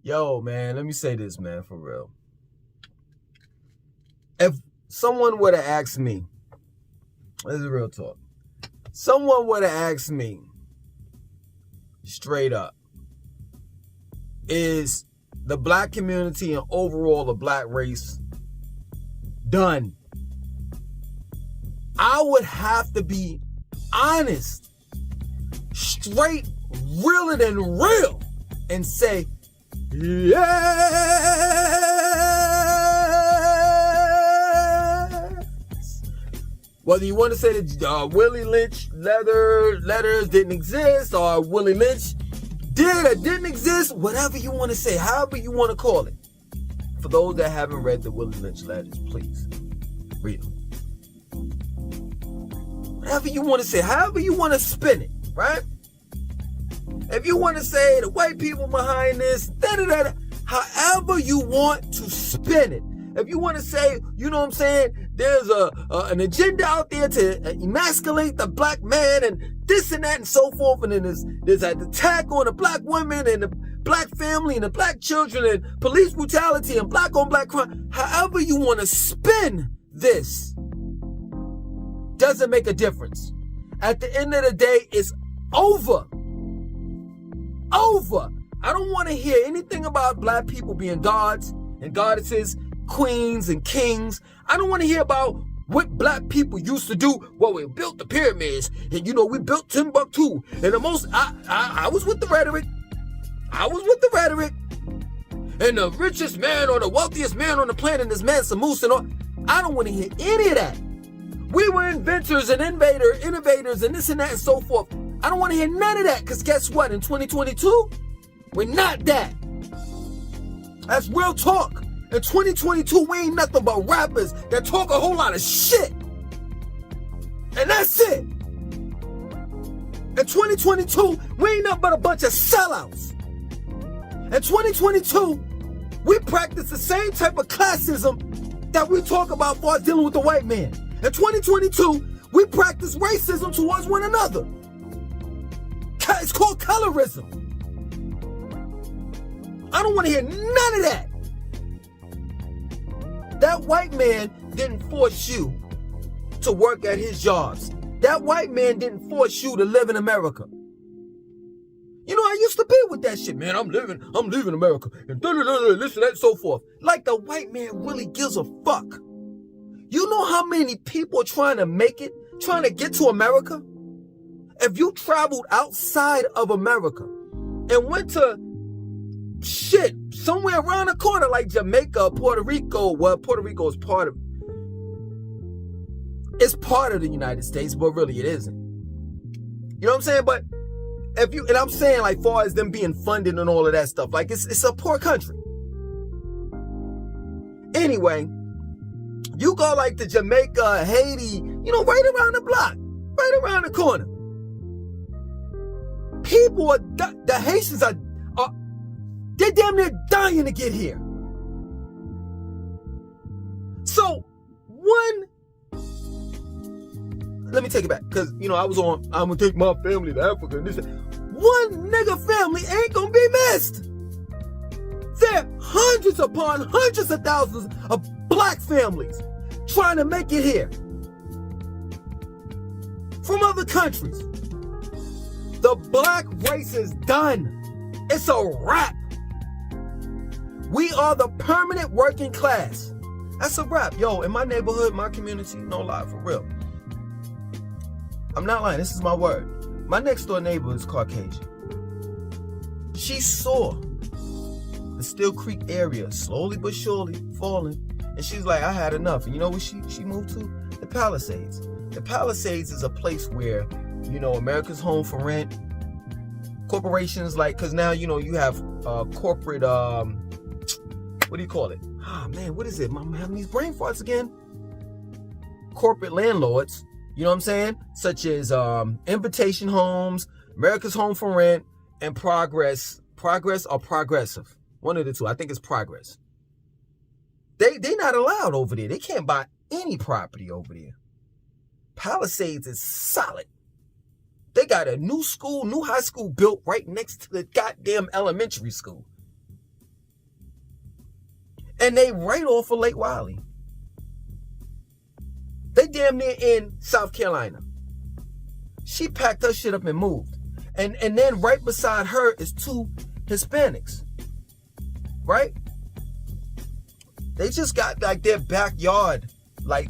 Yo, man, let me say this, man, for real. If someone would have asked me, this is real talk. Someone would have asked me straight up, is the black community and overall the black race done? I would have to be honest, straight, realer than real, and say, yes. Whether you want to say that Willie Lynch letters didn't exist, or Willie Lynch did or didn't exist, whatever you want to say, however you want to call it. For those that haven't read the Willie Lynch letters, please read them. Whatever you want to say, however you want to spin it, right? If you want to say the white people behind this, however you want to spin it. If you want to say, you know what I'm saying, there's an agenda out there to emasculate the black man and this and that and so forth, and then there's an attack on the black women and the black family and the black children and police brutality and black on black crime, however you want to spin this, doesn't make a difference. At the end of the day, it's over. Over. I don't want to hear anything about black people being gods and goddesses, queens and kings. I don't want to hear about what black people used to do. Well, we built the pyramids, and we built Timbuktu. And the most, I was with the rhetoric. I was with the rhetoric. And the richest man or the wealthiest man on the planet is Mansa Musa and all. I don't want to hear any of that. We were inventors and innovators and this and that and so forth. I don't want to hear none of that, because guess what? In 2022, we're not that. That's real talk. In 2022, we ain't nothing but rappers that talk a whole lot of shit. And that's it. In 2022, we ain't nothing but a bunch of sellouts. In 2022, we practice the same type of classism that we talk about for dealing with the white man. In 2022, we practice racism towards one another. It's called colorism. I don't want to hear none of that. That white man didn't force you to work at his jobs. That white man didn't force you to live in America. I used to be with that shit, man. I'm leaving America, and this and that and so forth. Like the white man really gives a fuck. You know how many people are trying to make it, trying to get to America? If you traveled outside of America and went to somewhere around the corner like Jamaica, Puerto Rico, well, Puerto Rico is part of the United States, but really it isn't. You know what I'm saying? But and I'm saying, like, far as them being funded and all of that stuff, like it's a poor country. Anyway, you go like to Jamaica, Haiti, right around the block, right around the corner. People the Haitians are they're damn near dying to get here. So let me take it back, because I'm gonna take my family to Africa and this. One nigga family ain't gonna be missed. There are hundreds upon hundreds of thousands of black families trying to make it here from other countries. The black race is done. It's a wrap. We are the permanent working class. That's a wrap. Yo, in my neighborhood, my community, no lie, for real. I'm not lying. This is my word. My next door neighbor is Caucasian. She saw the Still Creek area slowly but surely falling. And she's like, I had enough. And you know what she moved to? The Palisades. The Palisades is a place where, America's home for rent. Corporations because now, you have corporate, what do you call it? Man, what is it? I'm having these brain farts again. Corporate landlords, you know what I'm saying? Such as Invitation Homes, America's Home for Rent, and Progress or Progressive. One of the two. I think it's Progress. They not allowed over there. They can't buy any property over there. Palisades is solid. They got a new high school built right next to the goddamn elementary school. And they right off of Lake Wiley. They damn near in South Carolina. She packed her shit up and moved. And then right beside her is 2 Hispanics. Right? They just got like their backyard like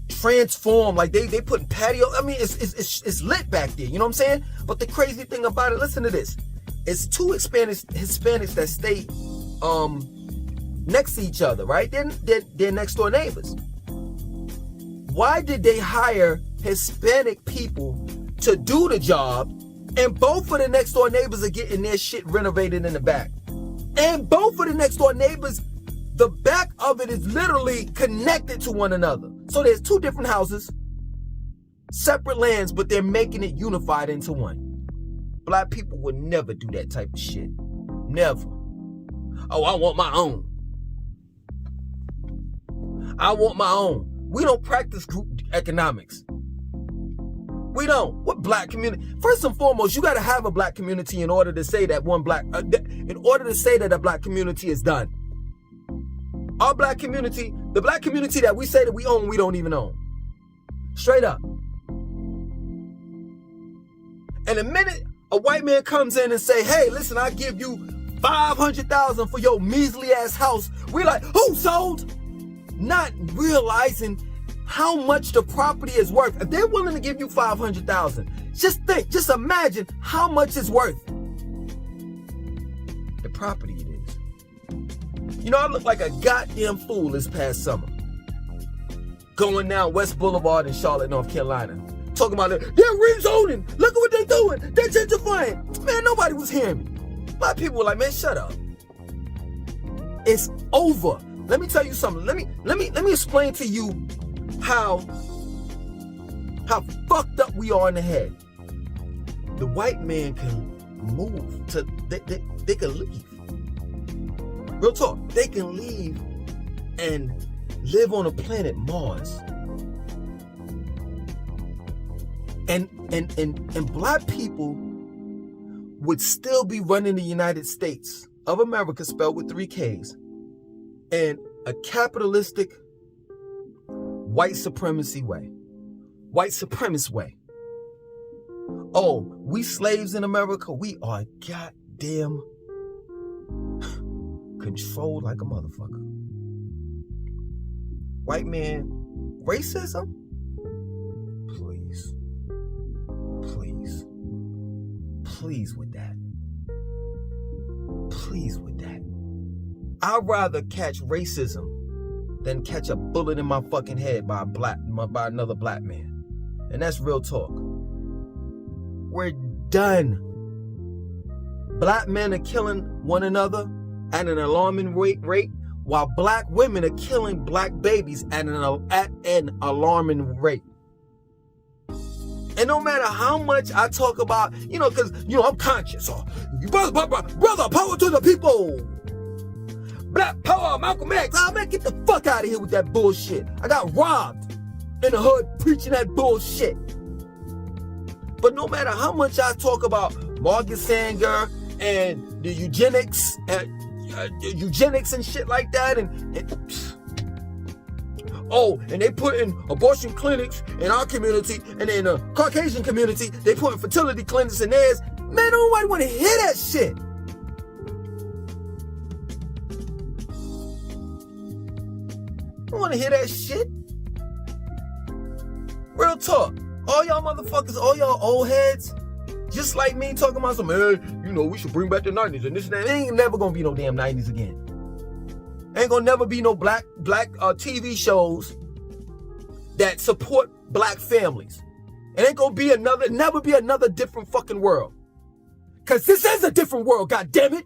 transformed. Like they putting patio. I mean, it's lit back there. You know what I'm saying? But the crazy thing about it, listen to this. It's 2 Hispanics that stay next to each other, right? They're next door neighbors. Why did they hire Hispanic people to do the job, and both of the next door neighbors are getting their shit renovated in the back? And both of the next door neighbors, the back of it is literally connected to one another. So there's 2 different houses, separate lands, but they're making it unified into one. Black people would never do that type of shit. Never. Oh, I want my own. I want my own. We don't practice group economics. We don't. What black community? First and foremost, you got to have a black community in order to say that a black community is done. Our black community, the black community that we say that we own, we don't even own. Straight up. And the minute a white man comes in and say, hey, listen, I give you $500,000 for your measly ass house, we like, who sold? Not realizing how much the property is worth. If they're willing to give you $500,000, just think, just imagine how much it's worth. The property it is. You know, I look like a goddamn fool this past summer. Going down West Boulevard in Charlotte, North Carolina. Talking about they're rezoning. Look at what they're doing. They're gentrifying. Man, nobody was hearing me. A lot of people were like, man, shut up. It's over. Let me tell you something. Let me explain to you how fucked up we are in the head. The white man can move to they can leave. Real talk. They can leave and live on a planet Mars. And black people would still be running the United States of America, spelled with 3 Ks, in a capitalistic white supremacy way. White supremacist way. Oh, we slaves in America, we are goddamn controlled like a motherfucker. White man, racism? Please. Please. Please with that. Please with that. I'd rather catch racism than catch a bullet in my fucking head by another black man. And that's real talk. We're done. Black men are killing one another at an alarming rate, while black women are killing black babies at an alarming rate. And no matter how much I talk about, because, I'm conscious. Brother, power to the people. Black power, Malcolm X. Oh, man, get the fuck out of here with that bullshit. I got robbed in the hood preaching that bullshit. But no matter how much I talk about Margaret Sanger and the eugenics and shit like that, and they put in abortion clinics in our community, and in the Caucasian community, they put in fertility clinics in theirs. Man, nobody want to hear that shit. I don't want to hear that shit. Real talk. All y'all motherfuckers, all y'all old heads, just like me talking about some, we should bring back the 90s and this and that. It ain't never gonna be no damn 90s again. Ain't gonna never be no black TV shows that support black families. It ain't gonna be never be another different fucking world. Cause this is a different world, goddammit.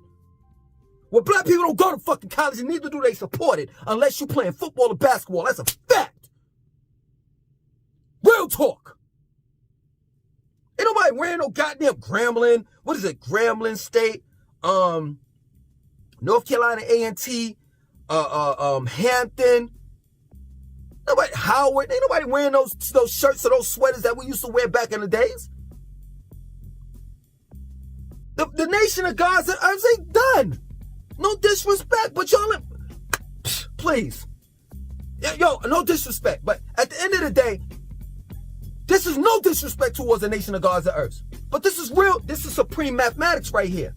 Where black people don't go to fucking college and neither do they support it unless you playing football or basketball. That's a fact. Real talk. Ain't nobody wearing no goddamn Grambling. What is it? Grambling State, North Carolina A&T, Hampton. Nobody, Howard. Ain't nobody wearing those shirts or those sweaters that we used to wear back in the days. The nation of Gaza, I say done. No disrespect, but y'all, please. Yo, no disrespect, but at the end of the day, this is no disrespect towards the nation of gods and earths. But this is real. This is supreme mathematics right here.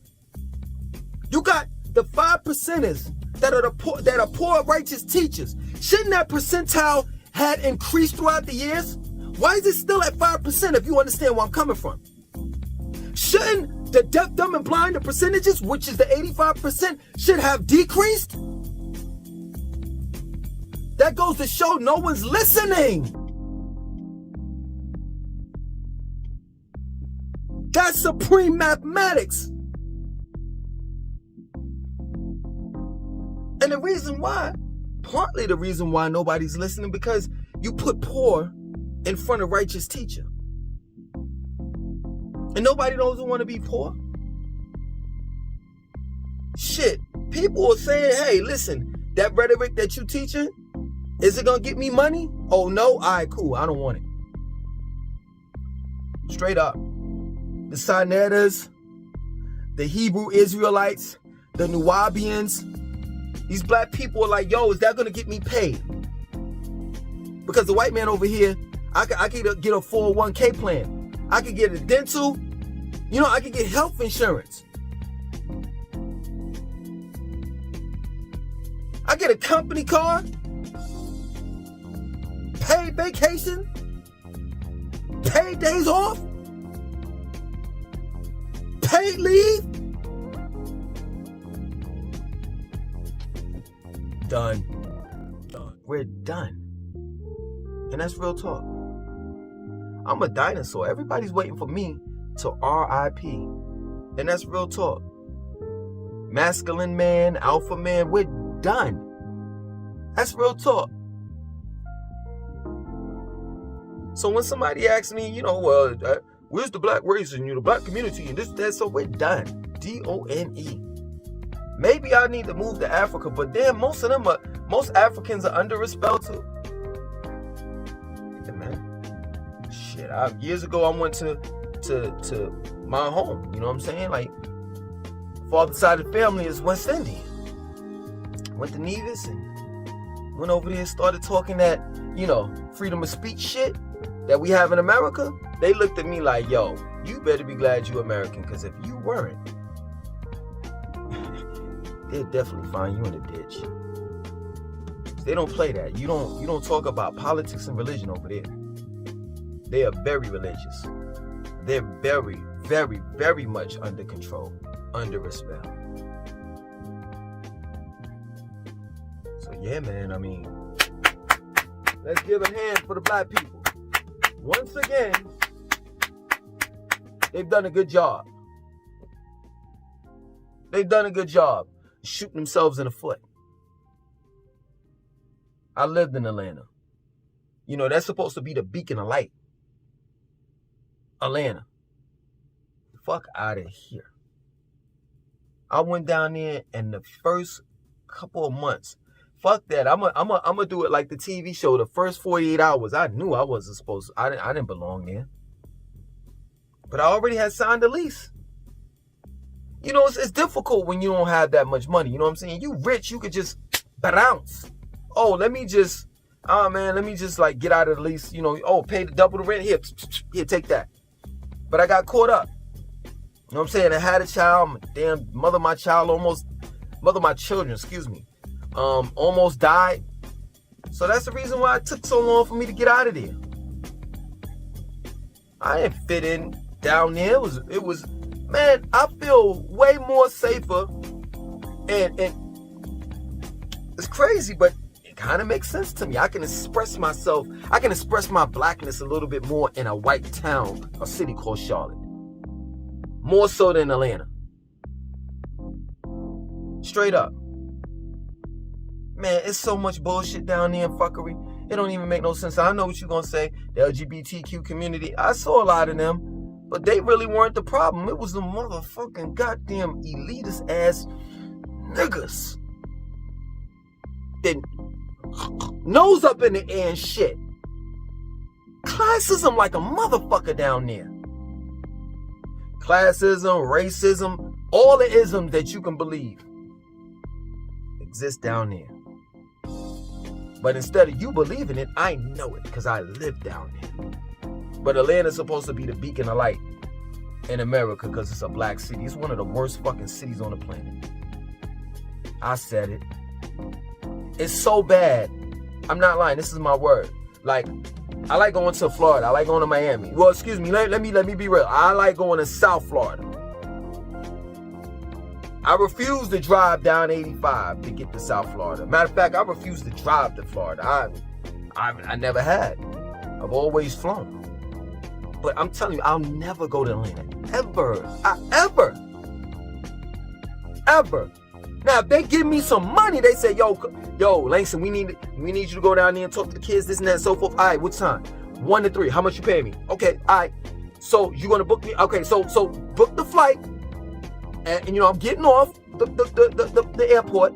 You got the 5%ers that are poor righteous teachers. Shouldn't that percentile had increased throughout the years? Why is it still at 5% if you understand where I'm coming from? Shouldn't the deaf, dumb, and blind, the percentages, which is the 85%, should have decreased? That goes to show no one's listening. That's supreme mathematics. And the reason why, partly the reason why nobody's listening, because you put poor in front of righteous teacher. And nobody doesn't want to be poor. Shit, people are saying, hey, listen, that rhetoric that you teaching, is it going to get me money? Oh, no? All right, cool. I don't want it. Straight up. The Sinetas, the Hebrew Israelites, the Nubians, these black people are like, yo, is that going to get me paid? Because the white man over here, I could get a 401k plan. I could get a dental. You know, I could get health insurance. I get a company car. Paid vacation. Paid days off. Paid leave. Done. We're done. And that's real talk. I'm a dinosaur. Everybody's waiting for me to RIP. And that's real talk. Masculine man, alpha man, we're done. That's real talk. So when somebody asks me, you know, where's the black race and the black community and this, that, so we're done. DONE. Maybe I need to move to Africa, but then most Africans are under a spell too. Yeah, man. Shit, years ago I went to my home. You know what I'm saying? Like, father's side of the family is West Indian. Went to Nevis and went over there and started talking that, you know, freedom of speech shit that we have in America. They looked at me like, yo, you better be glad you American, because if you weren't, they'd definitely find you in a ditch. They don't play that. You don't talk about politics and religion over there. They are very religious. They're very, very, very much under control, under respect. So yeah, man, I mean, let's give a hand for the black people. Once again, they've done a good job. They've done a good job shooting themselves in the foot. I lived in Atlanta. You know, that's supposed to be the beacon of light. Atlanta. Fuck out of here. I went down there and the first couple of months, fuck that. I'm gonna do it like the TV show. The first 48 hours, I knew I wasn't supposed to. I didn't belong there. But I already had signed a lease. You know, it's difficult when you don't have that much money. You know what I'm saying? You rich, you could just bounce. Oh, let me just like get out of the lease. You know, pay the double the rent. Here, take that. But I got caught up. You know what I'm saying? I had a child. Mother of my children, almost died. So that's the reason why it took so long for me to get out of there. I didn't fit in down there. It was, man, I feel way more safer. And it's crazy, but it kind of makes sense to me. I can express myself. I can express my blackness a little bit more in a white town, a city called Charlotte. More so than Atlanta. Straight up. Man, it's so much bullshit down there in fuckery. It don't even make no sense. I know what you're going to say. The LGBTQ community. I saw a lot of them. But they really weren't the problem. It was the motherfucking goddamn elitist ass niggas. That nose up in the air and shit. Classism like a motherfucker down there. Classism, racism, all the isms that you can believe exist down there. But instead of you believing it, I know it because I live down there. But Atlanta's supposed to be the beacon of light in America because it's a black city. It's one of the worst fucking cities on the planet. I said it. It's so bad. I'm not lying. This is my word. Like, I like going to Florida. I like going to Miami. Well, excuse me. Let me be real. I like going to South Florida. I refuse to drive down 85 to get to South Florida. Matter of fact, I refuse to drive to Florida. I never had. I've always flown. But I'm telling you, I'll never go to Atlanta. Ever. Ever. Now, if they give me some money, they say, yo, Langston, we need you to go down there and talk to the kids, this and that and so forth. All right, what time? 1 to 3. How much you pay me? Okay, all right. So you're gonna book me? Okay, so book the flight. And you know, I'm getting off the airport,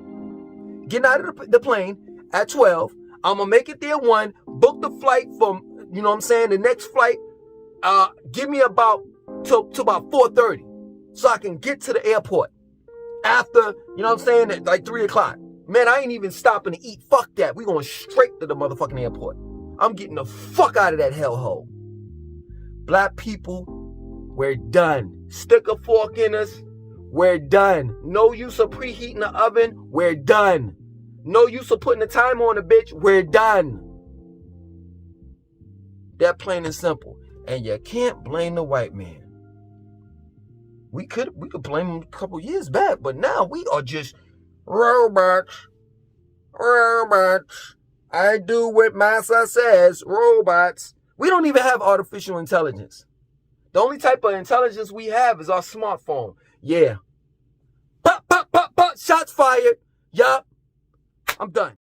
getting out of the plane at 12. I'm gonna make it there 1. Book the flight from, you know what I'm saying, the next flight. Give me about to about 4:30, so I can get to the airport after, you know what I'm saying, at like 3 o'clock. Man, I ain't even stopping to eat. Fuck that. We going straight to the motherfucking airport. I'm getting the fuck out of that hellhole. Black people, we're done. Stick a fork in us. We're done. No use of preheating the oven. We're done. No use of putting the timer on the bitch. We're done. That plain and simple. And you can't blame the white man. We could blame him a couple years back, but now we are just robots. Robots. I do what Massa says. Robots. We don't even have artificial intelligence. The only type of intelligence we have is our smartphone. Yeah. Pop, pop, pop, pop. Shots fired. Yup. I'm done.